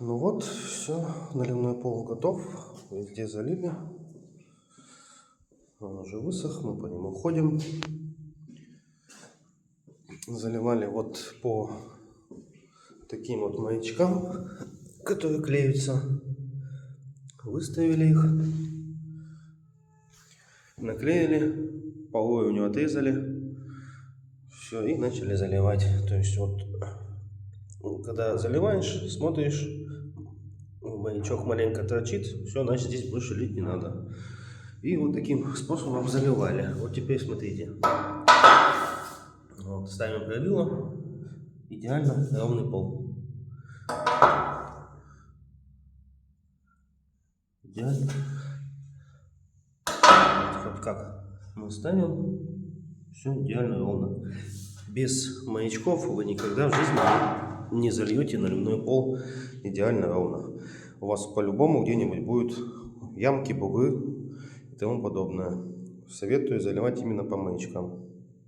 Ну вот, все, наливной пол готов, везде залили. Он уже высох, мы по нему ходим. Заливали вот по таким вот маячкам, которые клеются. Выставили их, наклеили, полой у него отрезали. Все, и начали заливать. То есть вот, когда заливаешь, смотришь, маячок маленько торчит, все, значит здесь больше лить не надо. И вот таким способом заливали. Вот теперь смотрите. Вот, ставим правило. Идеально ровный пол. Идеально. Вот как мы ставим, все идеально ровно. Без маячков вы никогда в жизни не зальете наливной пол идеально ровно. У вас по-любому где-нибудь будут ямки, бугры и тому подобное. Советую заливать именно по маячкам.